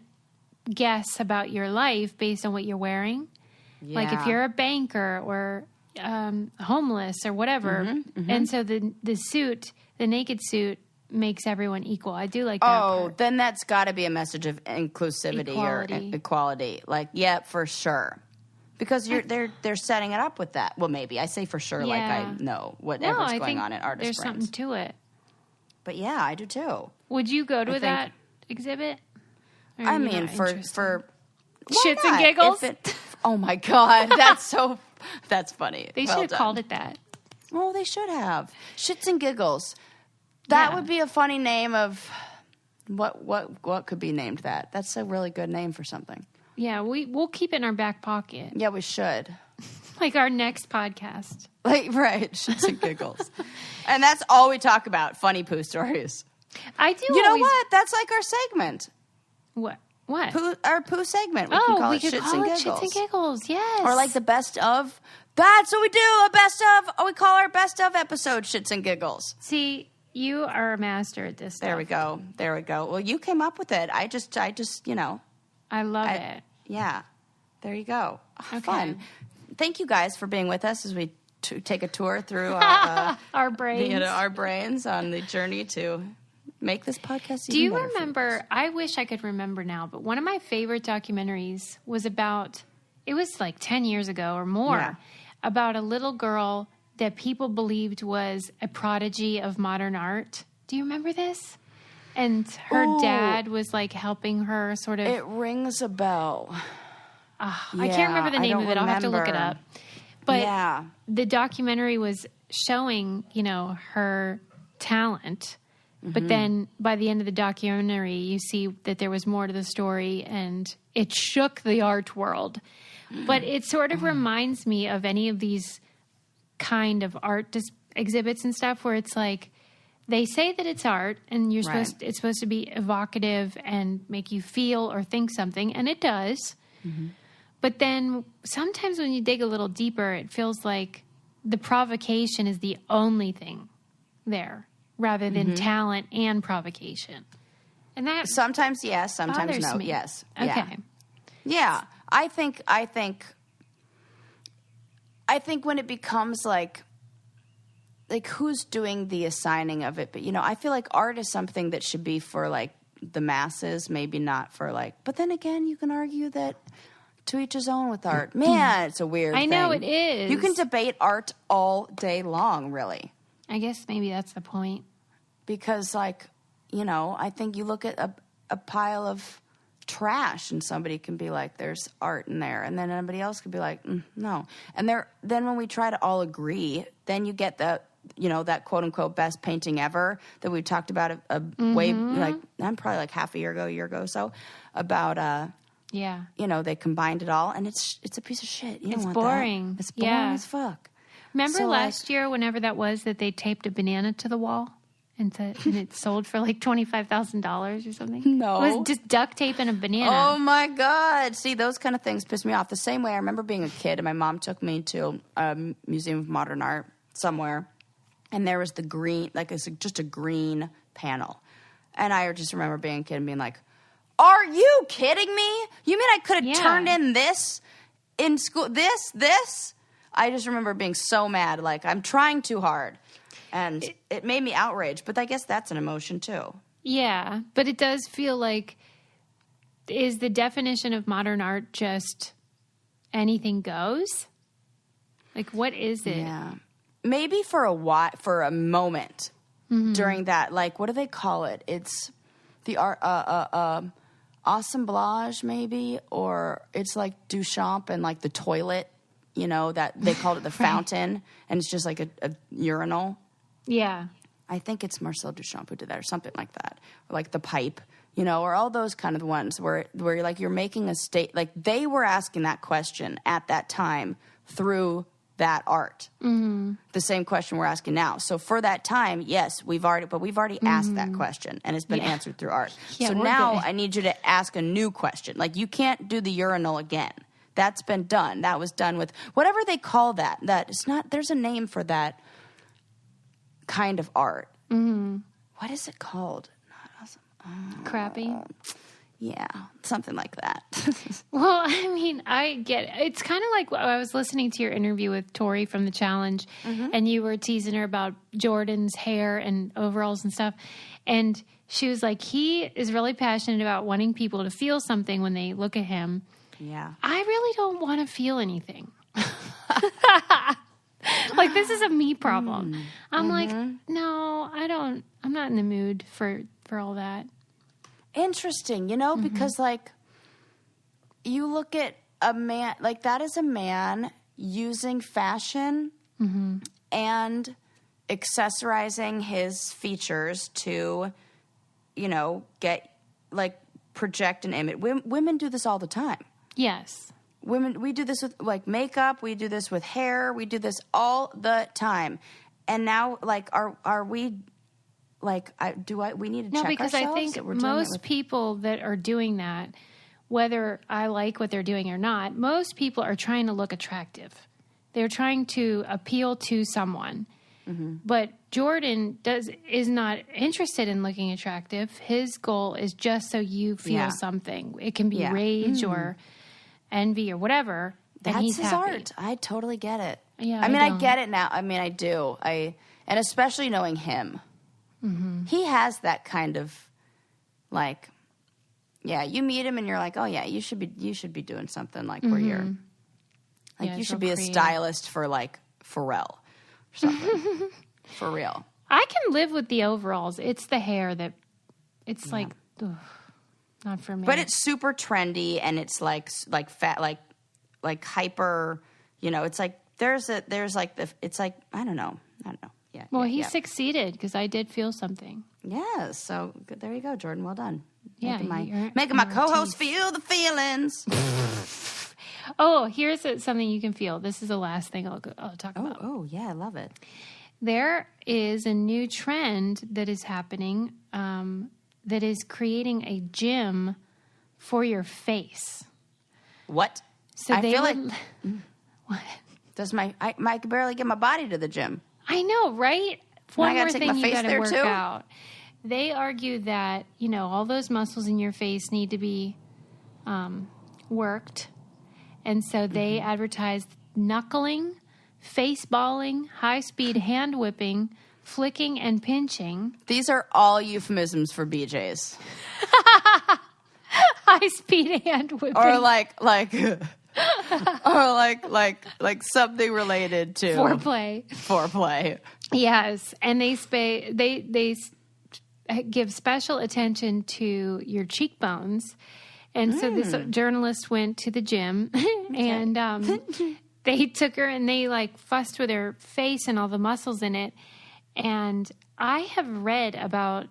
guess about your life based on what you're wearing. Yeah. Like if you're a banker or homeless or whatever. And so the suit, the naked suit, makes everyone equal. I do like that part. Then that's got to be a message of inclusivity Equality. or equality. Like, yeah, for sure. Because they're setting it up with that. Well, maybe I say for sure, like Yeah. I know No, whatever's I going think on at artist there's brains. something to it. But yeah, I do too. Would you go to think- that exhibit? Or are I you mean, not for interested? why Shits and not? giggles? Oh my god, that's funny. They should have called it that. Oh, they should have shits and giggles. That Yeah. would be a funny name of what could be named that. That's a really good name for something. Yeah, we'll keep it in our back pocket. Yeah, we should. Like our next podcast. Like, right, shits and giggles. And that's all we talk about, funny poo stories. I do You know always, what? That's like our segment. What? What? Our poo segment. We can call we it could shits call and it giggles. Shits and Giggles, yes. Or like the best of. That's what we do, a best of. Oh, we call our best of episode shits and giggles. See, you are a master at this stuff. There we go. Well, you came up with it. I just, you know. I love it. Yeah. There you go. Oh, Okay. Fun. Thank you guys for being with us as we take a tour through Our brains. our brains on the journey to make this podcast Do even you better for remember, I wish I could remember now, but one of my favorite documentaries was about, it was like 10 years ago or more, Yeah. about a little girl that people believed was a prodigy of modern art. Do you remember this? And her Ooh. dad was like helping her sort of. It rings a bell. I can't remember the I name don't of it. I'll have to look it remember. up. But Yeah. the documentary was showing, you know, her talent. But then by the end of the documentary, you see that there was more to the story and it shook the art world. But it sort of reminds me of any of these kind of art exhibits and stuff where it's like they say that it's art and you're Right. it's supposed to be evocative and make you feel or think something, and it does. But then sometimes when you dig a little deeper, it feels like the provocation is the only thing there rather than talent and provocation. And that Sometimes yes, sometimes bothers no. me. Yes. Okay. Yeah. I think I think when it becomes like who's doing the assigning of it, but I feel like art is something that should be for like the masses, maybe not for like, but then again, you can argue that to each his own with art. Man, it's a weird thing. I know it is. You can debate art all day long, really. I guess maybe that's the point. Because like, I think you look at a pile of trash and somebody can be like, there's art in there. And then anybody else could be like, no. And then when we try to all agree, then you get that quote unquote best painting ever that we talked about a way, like, I'm probably like half a year ago, so about, they combined it all and it's a piece of shit. You don't want boring. That. It's boring as fuck. Remember last year, whenever that was, that they taped a banana to the wall? And it sold for like $25,000 or something? No. It was just duct tape and a banana. Oh, my God. See, those kind of things piss me off. The same way I remember being a kid and my mom took me to a Museum of Modern Art somewhere. And there was the green, like just a green panel. And I just remember being a kid and being like, are you kidding me? You mean I could have turned in this in school? This? I just remember being so mad. Like, I'm trying too hard. And it made me outraged, but I guess that's an emotion too. Yeah, but it does feel like, is the definition of modern art just anything goes? Like, what is it? Yeah, maybe for a moment during that, like, what do they call it? It's the art, assemblage maybe, or it's like Duchamp and like the toilet, that they called it the fountain, and it's just like a urinal. Yeah. I think it's Marcel Duchamp who did that or something like that. Or like the pipe, or all those kind of ones where you're making a state, like they were asking that question at that time through that art. Mm-hmm. The same question we're asking now. So for that time, yes, we've already asked that question and it's been answered through art. Yeah, so now I need you to ask a new question. Like you can't do the urinal again. That's been done. That was done with whatever they call that. That it's not, there's a name for that kind of art. Mm-hmm. What is it called? Crappy? Yeah, something like that. Well, I mean, I get it. It's kind of like I was listening to your interview with Tori from The Challenge, and you were teasing her about Jordan's hair and overalls and stuff. And she was like, he is really passionate about wanting people to feel something when they look at him. Yeah. I really don't want to feel anything. Like, this is a me problem. I'm like, no, I don't. I'm not in the mood for all that. Interesting, because like you look at a man, like that is a man using fashion and accessorizing his features to, get like project an image. Women do this all the time. Yes. Women, we do this with like makeup. We do this with hair. We do this all the time. And now, like, are we? Like, we need to check ourselves? No, because I think most people that are doing that, whether I like what they're doing or not, most people are trying to look attractive. They're trying to appeal to someone. Mm-hmm. But Jordan is not interested in looking attractive. His goal is just so you feel something. It can be rage or envy or whatever. That's he's his happy. art. I totally get it. Yeah, I mean, I get it now. I mean, I do. And especially knowing him. Mm-hmm. He has that kind of, like, you meet him and you're like, oh yeah, you should be doing something like where you're, like, you should be creative. A stylist for like Pharrell or something. For real. I can live with the overalls. It's the hair that, it's like, ugh, not for me. But it's super trendy and it's like fat, like hyper, it's like, it's like, I don't know. Yeah. Well, he succeeded because I did feel something. Yeah. So there you go, Jordan. Well done. Yeah. Making my co-host feel the feelings. Oh, here's something you can feel. This is the last thing I'll talk about. Oh, yeah. I love it. There is a new trend that is happening that is creating a gym for your face. What? So I feel like what? Does I can barely get my body to the gym. I know, right? One more thing you got to work too? out. They argue that, all those muscles in your face need to be worked. And so they advertise knuckling face balling, high-speed hand whipping, flicking and pinching. These are all euphemisms for BJs. High-speed hand whipping. Or like something related to Foreplay. Yes, and they give special attention to your cheekbones. And so this journalist went to the gym and they took her and they like fussed with her face and all the muscles in it. And I have read about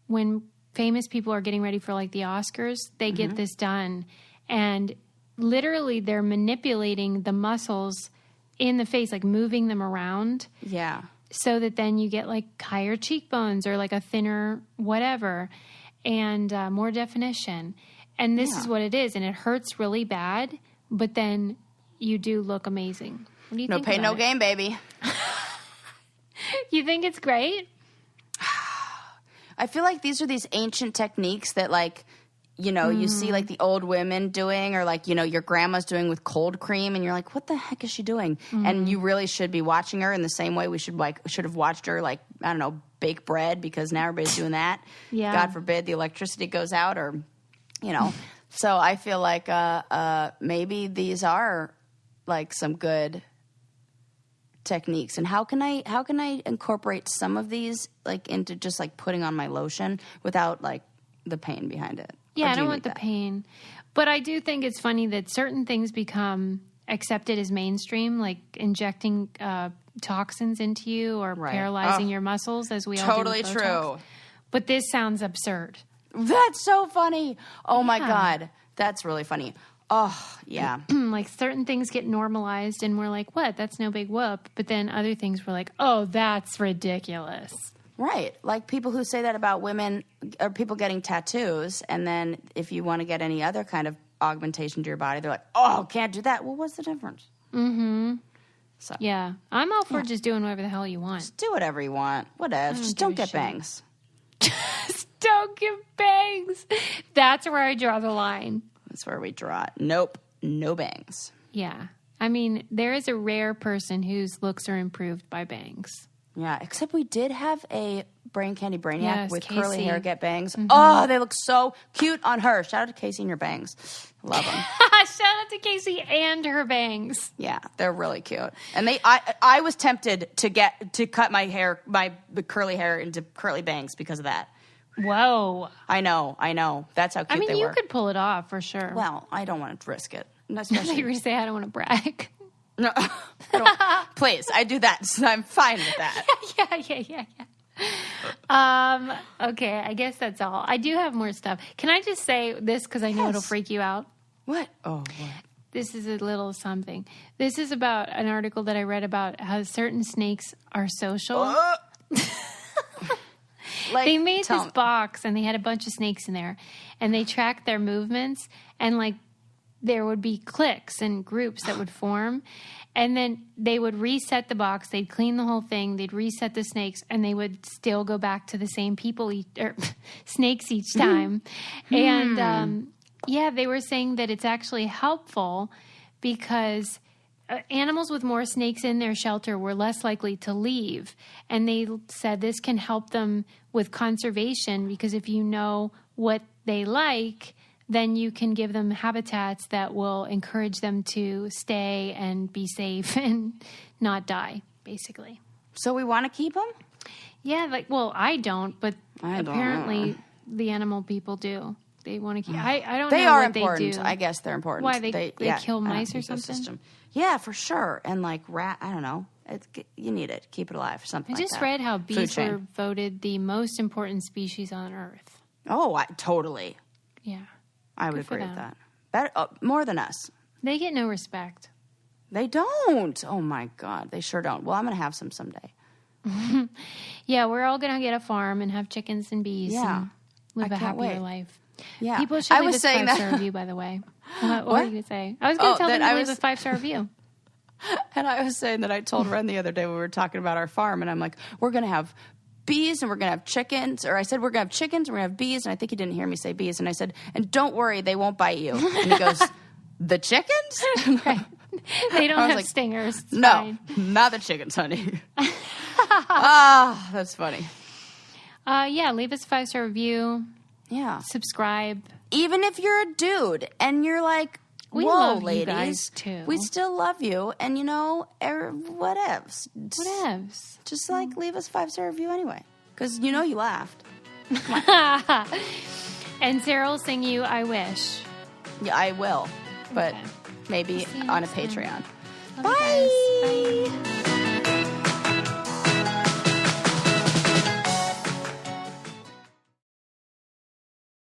when famous people are getting ready for like the Oscars, they get this done. And literally they're manipulating the muscles in the face, like moving them around. Yeah. So that then you get like higher cheekbones or like a thinner whatever and more definition. And this is what it is. And it hurts really bad, but then you do look amazing. What do you think? No pain, no gain, baby. You think it's great? I feel like these are these ancient techniques that like, you know, you see like the old women doing or like, you know, your grandma's doing with cold cream and you're like, what the heck is she doing? And you really should be watching her in the same way we should have watched her like, I don't know, bake bread because now everybody's doing that. Yeah. God forbid the electricity goes out or, you know. So I feel like maybe these are like some good techniques. And how can I incorporate some of these like into just like putting on my lotion without like the pain behind it? Yeah, I don't want the pain. But I do think it's funny that certain things become accepted as mainstream, like injecting toxins into you or paralyzing your muscles, as we all do. Totally true. But this sounds absurd. That's so funny. Oh, my God. That's really funny. Oh, yeah. Like certain things get normalized and we're like, what? That's no big whoop. But then other things we're like, oh, that's ridiculous. Right. Like people who say that about women or people getting tattoos. And then if you want to get any other kind of augmentation to your body, they're like, oh, can't do that. Well, what's the difference? Mm-hmm. So, yeah. I'm all for just doing whatever the hell you want. Just do whatever you want. Whatever. Just don't get bangs. Just don't get bangs. That's where I draw the line. That's where we draw it. Nope. No bangs. Yeah. I mean, there is a rare person whose looks are improved by bangs. Yeah, except we did have a Brain Candy Brainiac with Casey. curly hair get bangs. Mm-hmm. Oh, they look so cute on her. Shout out to Casey and your bangs. Love them. Shout out to Casey and her bangs. Yeah, they're really cute. And I was tempted to cut my hair, my curly hair into curly bangs because of that. Whoa. I know. That's how cute they were. I mean, you could pull it off for sure. Well, I don't want to risk it. Especially you were going to say, I don't want to brag. No, please, I do that. So I'm fine with that. Yeah. Okay, I guess that's all. I do have more stuff. Can I just say this because I know it'll freak you out? What? Oh, what? This is a little something. This is about an article that I read about how certain snakes are social. Like, they made this box and they had a bunch of snakes in there and they tracked their movements and like there would be cliques and groups that would form and then they would reset the box. They'd clean the whole thing. They'd reset the snakes and they would still go back to the same people snakes each time. And they were saying that it's actually helpful because animals with more snakes in their shelter were less likely to leave. And they said this can help them with conservation because if you know what they like, then you can give them habitats that will encourage them to stay and be safe and not die, basically. So we want to keep them? Yeah, I don't, but apparently the animal people do. They want to keep. I don't. They know are what important. They do. I guess they're important. Why they kill mice or something? Ecosystem. Yeah, for sure. And like rat, I don't know. You need it. Keep it alive. Something. I just read how bees were voted the most important species on Earth. Oh, totally. Yeah, I would agree with that. Better, more than us. They get no respect. They don't. Oh my God, they sure don't. Well, I'm gonna have some someday. Yeah, we're all gonna get a farm and have chickens and bees. Yeah, and live a happier life. Yeah, people should leave us a 5-star review. By the way, what were you gonna say? I was gonna tell them to leave a 5-star review. And I was saying that I told Ren the other day when we were talking about our farm, and I'm like, we're gonna have bees and we're going to have chickens. Or I said, we're going to have chickens and we're going to have bees. And I think he didn't hear me say bees. And I said, and don't worry, they won't bite you. And he goes, the chickens? They don't have like, stingers. It's No, fine. not the chickens, honey. That's funny. Yeah, leave us a 5-star review. Yeah. Subscribe. Even if you're a dude and you're like, We whoa, love you ladies, guys, too. we still love you. And, whatevs. Whatevs. Just, leave us a 5-star review anyway. Because you laughed. And Sarah will sing you I Wish. Yeah, I will. But Okay. maybe See you on a next time. Patreon. Love you guys. Bye.